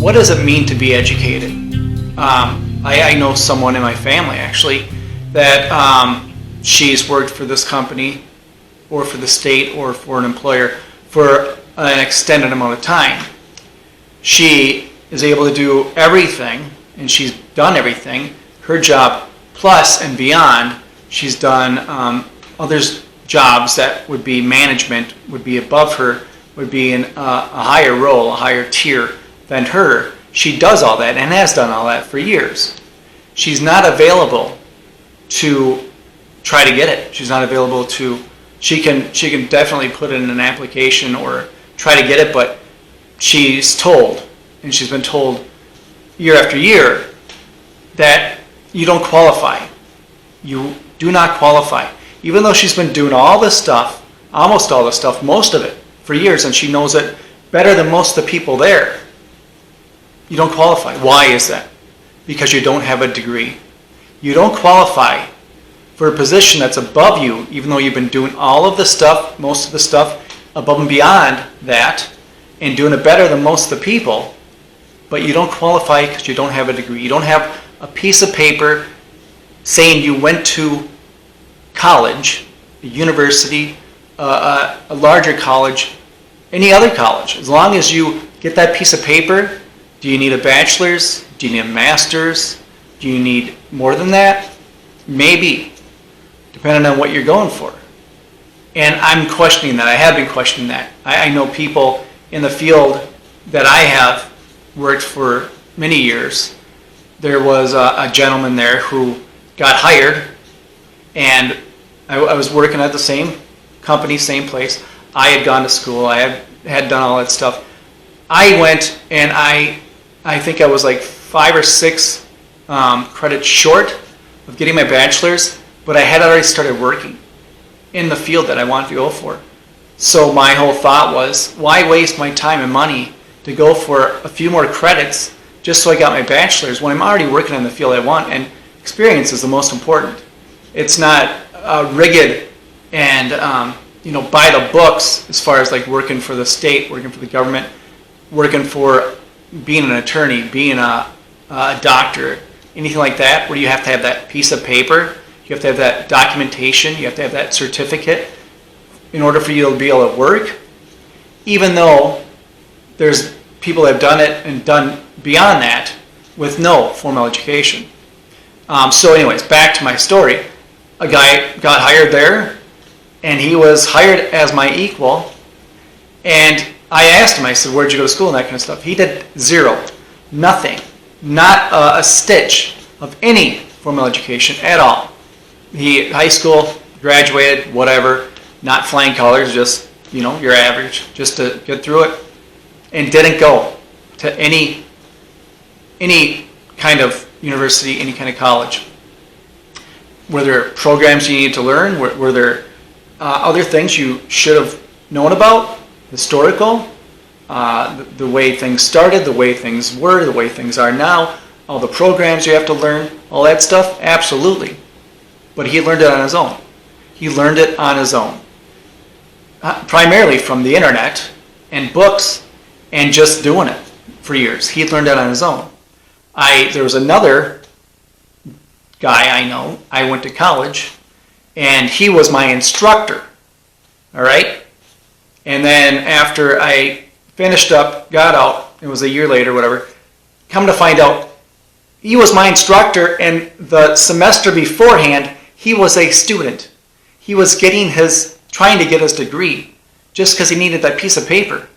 what does it mean to be educated? I know someone in my family actually that she's worked for this company or for the state or for an employer for an extended amount of time. She is able to do everything, and she's done everything, her job plus and beyond. She's done other jobs that would be management, would be above her, would be in a higher role, a higher tier than her. She does all that and has done all that for years. She's not available to try to get it. She's not available to, she can definitely put in an application or try to get it, but she's told, and she's been told year after year, that you don't qualify. You do not qualify. Even though she's been doing all this stuff, almost all this stuff, most of it, for years, and she knows it better than most of the people there, you don't qualify. Why is that? Because you don't have a degree. You don't qualify for a position that's above you, even though you've been doing all of the stuff, most of the stuff above and beyond that, and doing it better than most of the people, but you don't qualify because you don't have a degree. You don't have a piece of paper saying you went to college, a university, a larger college, any other college. As long as you get that piece of paper, do you need a bachelor's? Do you need a master's? Do you need more than that? Maybe, depending on what you're going for. And I'm questioning that. I have been questioning that. I know people in the field that I have worked for many years. There was a gentleman there who got hired, and I was working at the same company, same place. I had gone to school. I had done all that stuff. I went, and I think I was like 5 or 6 credits short of getting my bachelor's, but I had already started working in the field that I wanted to go for. So my whole thought was, why waste my time and money to go for a few more credits just so I got my bachelor's when I'm already working in the field I want? And experience is the most important. It's not rigged and by the books as far as like working for the state, working for the government, working for being an attorney, being a doctor, anything like that, where you have to have that piece of paper, you have to have that documentation, you have to have that certificate in order for you to be able to work, even though there's people that have done it and done beyond that with no formal education. So anyways, back to my story. A guy got hired there, and he was hired as my equal, and I asked him, I said, where'd you go to school and that kind of stuff? He did 0, nothing, not a stitch of any formal education at all. He, high school, graduated, whatever, not flying colors, just, your average, just to get through it, and didn't go to any kind of university, any kind of college. Were there programs you needed to learn? Were there other things you should have known about? Historical, the way things started, the way things were, the way things are now, all the programs you have to learn, all that stuff? Absolutely. But he learned it on his own. He learned it on his own. Primarily from the internet and books and just doing it for years. He learned it on his own. There was another guy I know, I went to college, and he was my instructor, all right? And then after I finished up, got out, it was a year later, whatever, come to find out, he was my instructor, and the semester beforehand, he was a student. He was trying to get his degree just because he needed that piece of paper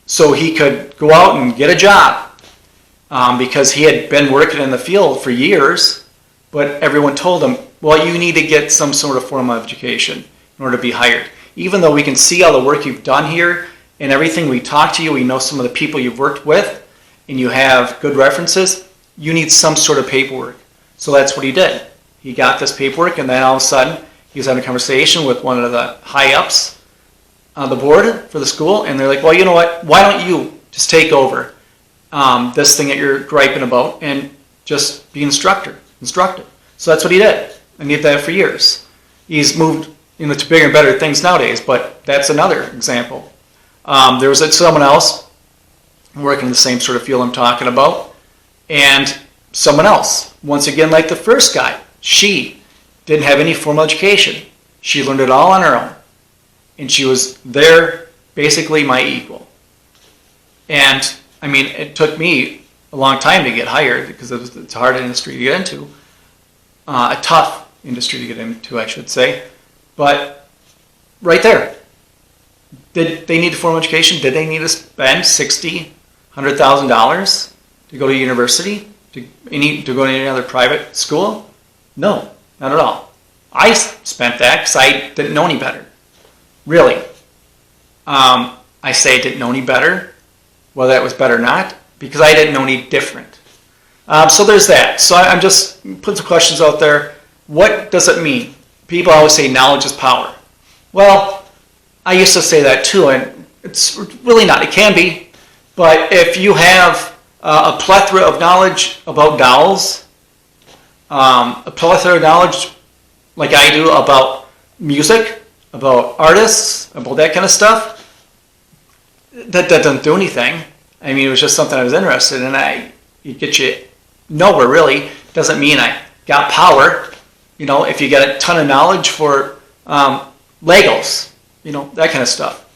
so he could go out and get a job because he had been working in the field for years, but everyone told him, well, you need to get some sort of formal education in order to be hired. Even though we can see all the work you've done here and everything, we talk to you, we know some of the people you've worked with, and you have good references, you need some sort of paperwork. So that's what he did. He got this paperwork, and then all of a sudden, he was having a conversation with one of the high-ups on the board for the school, and they're like, well, you know what, why don't you just take over this thing that you're griping about and just be instructor. So that's what he did, and he did that for years. He's moved to bigger and better things nowadays, but that's another example. There was someone else working in the same sort of field I'm talking about. And someone else, once again, like the first guy, she didn't have any formal education. She learned it all on her own. And she was there, basically my equal. And, I mean, it took me a long time to get hired because it's a hard industry to get into. A tough industry to get into, I should say. But right there, did they need a formal education? Did they need to spend $60,000, $100,000 to go to university? To go to any other private school? No, not at all. I spent that because I didn't know any better. Really. I say I didn't know any better, whether that was better or not, because I didn't know any different. So there's that. So I'm just putting some questions out there. What does it mean? People always say knowledge is power. Well, I used to say that too, and it's really not. It can be, but if you have a plethora of knowledge about dowels, a plethora of knowledge like I do about music, about artists, about that kind of stuff, that doesn't do anything. I mean, it was just something I was interested in. It get you nowhere, really. Doesn't mean I got power. You know, if you get a ton of knowledge for Legos, you know, that kind of stuff.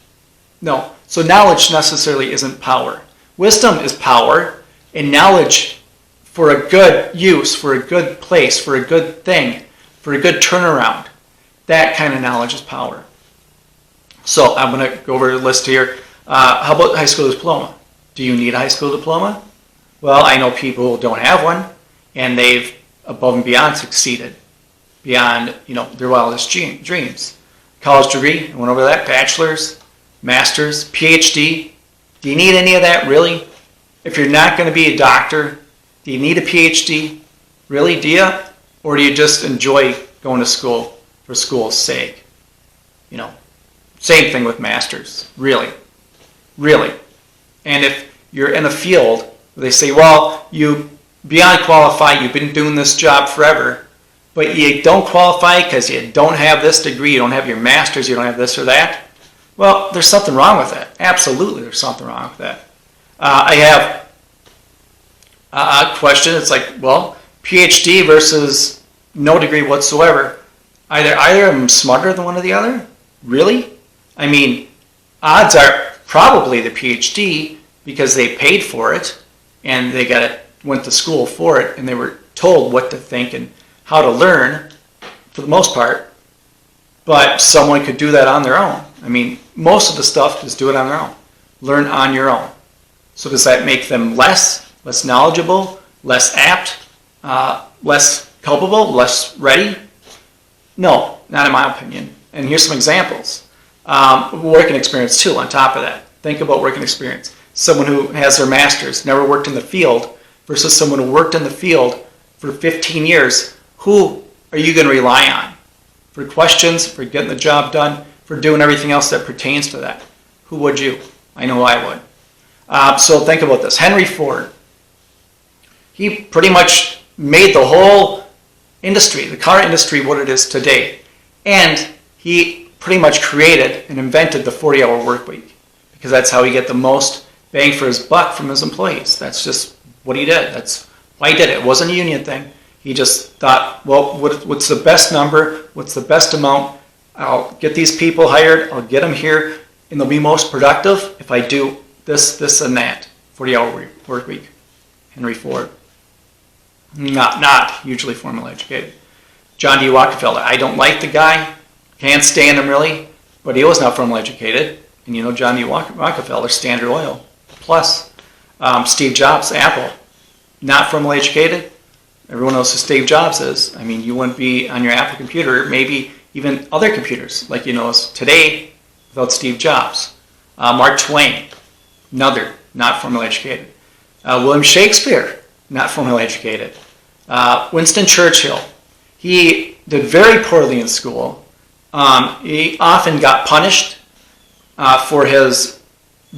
No. So knowledge necessarily isn't power. Wisdom is power, and knowledge for a good use, for a good place, for a good thing, for a good turnaround, that kind of knowledge is power. So I'm going to go over the list here. How about high school diploma? Do you need a high school diploma? Well, I know people who don't have one, and they've above and beyond succeeded, beyond, you know, their wildest dreams. College degree, I went over that, bachelor's, master's, PhD. Do you need any of that, really? If you're not going to be a doctor, do you need a PhD? Really, do you? Or do you just enjoy going to school for school's sake? You know, same thing with masters, really. Really. And if you're in a field where they say, well, you beyond qualified, you've been doing this job forever, but you don't qualify because you don't have this degree, you don't have your master's, you don't have this or that, well, there's something wrong with that. Absolutely, there's something wrong with that. I have a question. It's like, well, PhD versus no degree whatsoever. Either of them smarter than one or the other? Really? I mean, odds are probably the PhD because they paid for it and they went to school for it and they were told what to think and how to learn for the most part. But someone could do that on their own. I mean, most of the stuff is do it on their own. Learn on your own. So does that make them less knowledgeable, less apt, less culpable, less ready? No, not in my opinion. And here's some examples. Working experience too, on top of that. Think about working experience. Someone who has their master's, never worked in the field, versus someone who worked in the field for 15 years. Who are you going to rely on? For questions, for getting the job done, for doing everything else that pertains to that? Who would you? I know I would. So think about this. Henry Ford. He pretty much made the whole industry, the car industry, what it is today. And he pretty much created and invented the 40-hour work week because that's how he get the most bang for his buck from his employees. That's just what he did. That's why he did it. It wasn't a union thing. He just thought, well, what's the best number? What's the best amount? I'll get these people hired. I'll get them here, and they'll be most productive if I do this, and that. 40-hour work week. Henry Ford. Not hugely formally educated. John D. Rockefeller. I don't like the guy. Can't stand him really, but he was not formally educated. And you know John D. Rockefeller, Standard Oil. Plus, Steve Jobs, Apple. Not formally educated. Everyone knows who Steve Jobs is. I mean, you wouldn't be on your Apple computer, maybe even other computers, like you know today, without Steve Jobs. Mark Twain, another, not formally educated. William Shakespeare, not formally educated. Winston Churchill, he did very poorly in school. He often got punished for his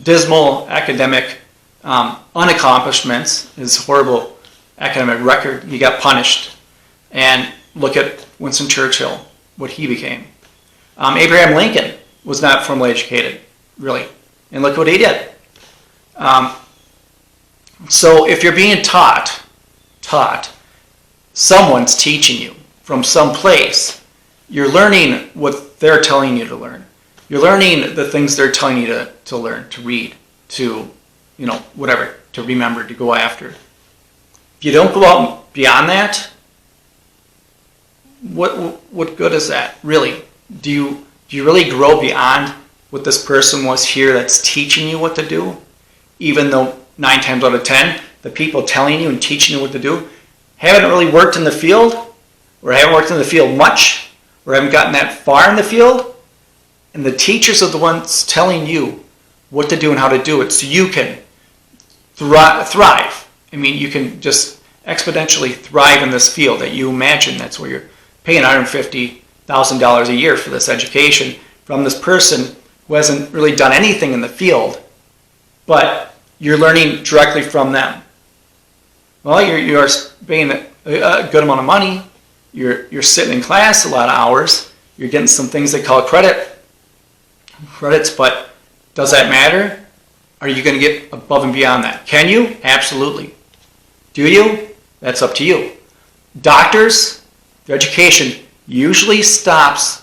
dismal academic unaccomplishments, his horrible academic record. He got punished. And look at Winston Churchill, what he became. Abraham Lincoln was not formally educated, really. And look what he did. So if you're being taught, someone's teaching you from some place. You're learning what they're telling you to learn. You're learning the things they're telling you to learn, to read, to, whatever, to remember, to go after. If you don't go out beyond that, what good is that, really? Do you really grow beyond what this person was here that's teaching you what to do? Even though 9 times out of 10, the people telling you and teaching you what to do haven't really worked in the field, or haven't worked in the field much, or haven't gotten that far in the field. And the teachers are the ones telling you what to do and how to do it, so you can thrive. I mean, you can just exponentially thrive in this field that you imagine. That's where you're paying $150,000 a year for this education from this person who hasn't really done anything in the field, but you're learning directly from them. Well, you're paying a good amount of money. You're sitting in class a lot of hours. You're getting some things they call credits, but does that matter? Are you going to get above and beyond that? Can you? Absolutely. Do you? That's up to you. Doctors, their education usually stops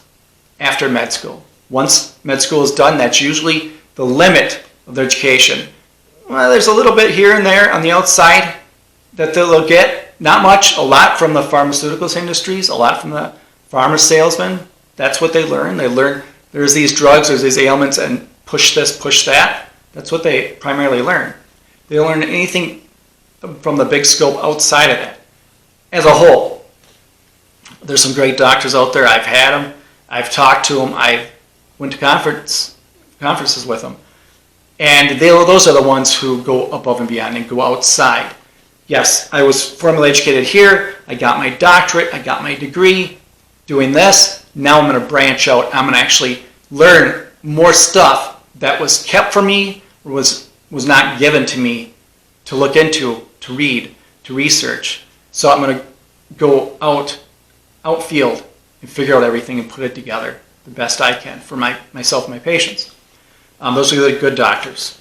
after med school. Once med school is done, that's usually the limit of their education. Well, there's a little bit here and there on the outside that they'll get. Not much, a lot from the pharmaceuticals industries, a lot from the pharma salesmen. That's what they learn. They learn there's these drugs, there's these ailments, and push this, push that. That's what they primarily learn. They don't learn anything from the big scope outside of that. As a whole, there's some great doctors out there. I've had them. I've talked to them. I went to conferences with them. And those are the ones who go above and beyond and go outside. Yes, I was formally educated here. I got my doctorate. I got my degree doing this. Now I'm going to branch out. I'm going to actually learn more stuff that was kept from me or was not given to me to look into, to read, to research. So I'm going to go outfield and figure out everything and put it together the best I can for myself and my patients. Those are the good doctors.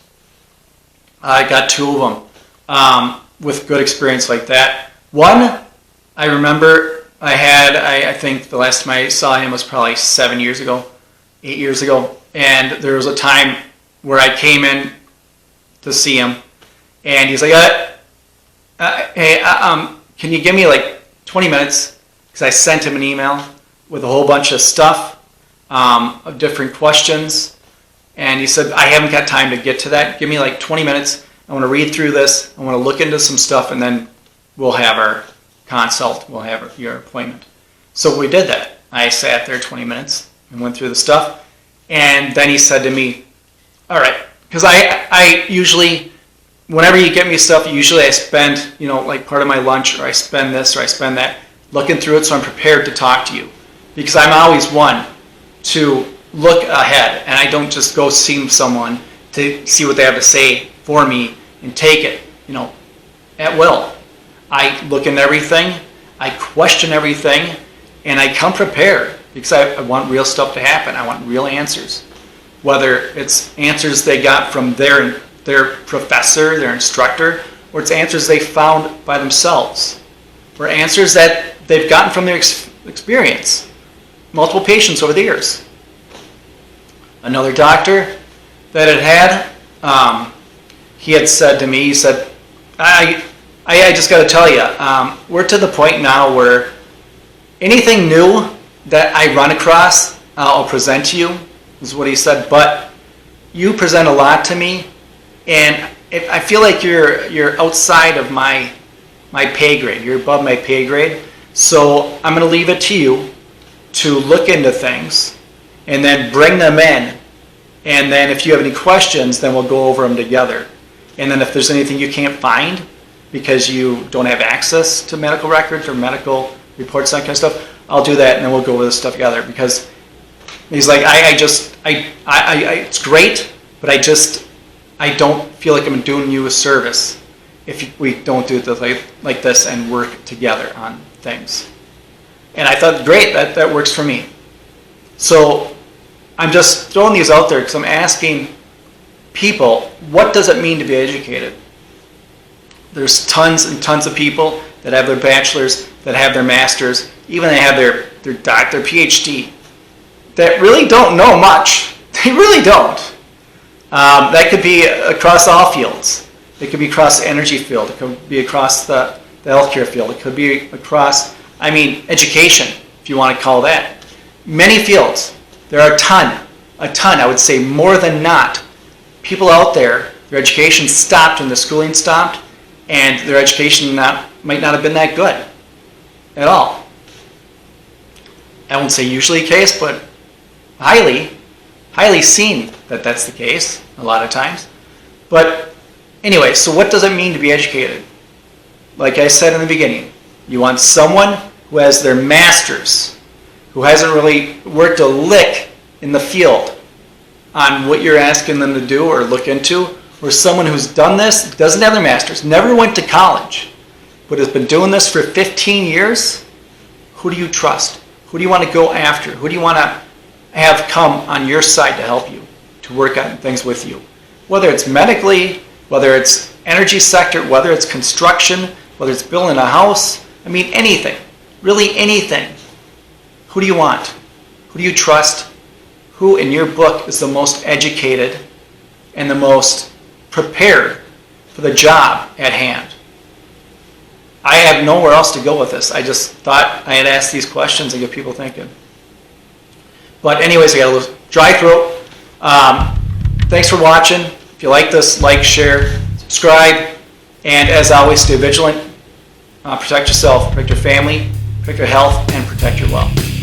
I got 2 of them with good experience like that. One, I remember I think the last time I saw him was probably 8 years ago. And there was a time where I came in to see him, and he's like, hey, can you give me like 20 minutes? Because I sent him an email with a whole bunch of stuff, of different questions. And he said, I haven't got time to get to that. Give me like 20 minutes. I want to read through this. I want to look into some stuff, and then we'll have our consult. We'll have your appointment. So we did that. I sat there 20 minutes and went through the stuff. And then he said to me, all right, because I usually, whenever you get me stuff, usually I spend, like part of my lunch, or I spend this, or I spend that, looking through it so I'm prepared to talk to you. Because I'm always one to look ahead, and I don't just go see someone to see what they have to say for me and take it, at will. I look into everything, I question everything, and I come prepared because I want real stuff to happen. I want real answers. Whether it's answers they got from their professor, their instructor, or it's answers they found by themselves, or answers that they've gotten from their experience. Multiple patients over the years. Another doctor that had, he had said to me, he said, I just got to tell you, we're to the point now where anything new that I run across, I'll present to you, is what he said, but you present a lot to me, and I feel like you're outside of my pay grade. You're above my pay grade, so I'm going to leave it to you to look into things and then bring them in, and then if you have any questions, then we'll go over them together. And then if there's anything you can't find because you don't have access to medical records or medical reports, that kind of stuff, I'll do that, and then we'll go over this stuff together. Because he's like, it's great, but I don't feel like I'm doing you a service if we don't do it like this and work together on things. And I thought, great, that works for me. So I'm just throwing these out there because I'm asking people, what does it mean to be educated? There's tons and tons of people that have their bachelor's, that have their master's, even they have their doctor, PhD, that really don't know much. They really don't. That could be across all fields. It could be across the energy field. It could be across the healthcare field. It could be across, education, if you want to call that. Many fields. There are a ton, I would say more than not. People out there, their education stopped when the schooling stopped, and their education might not have been that good at all. I won't say usually the case, but highly seen that that's the case a lot of times. But anyway, so what does it mean to be educated? Like I said in the beginning, you want someone who has their master's, who hasn't really worked a lick in the field on what you're asking them to do or look into, or someone who's done this, doesn't have their master's, never went to college, but has been doing this for 15 years. Who do you trust? Who do you want to go after? Who do you want to have come on your side to help you, to work on things with you? Whether it's medically, whether it's energy sector, whether it's construction, whether it's building a house, anything, really anything. Who do you want? Who do you trust? Who in your book is the most educated and the most prepared for the job at hand? I have nowhere else to go with this. I just thought I had asked these questions and get people thinking. But anyways, I got a little dry throat. Thanks for watching. If you like this, like, share, subscribe, and as always, stay vigilant. Protect yourself, protect your family, protect your health, and protect your wealth.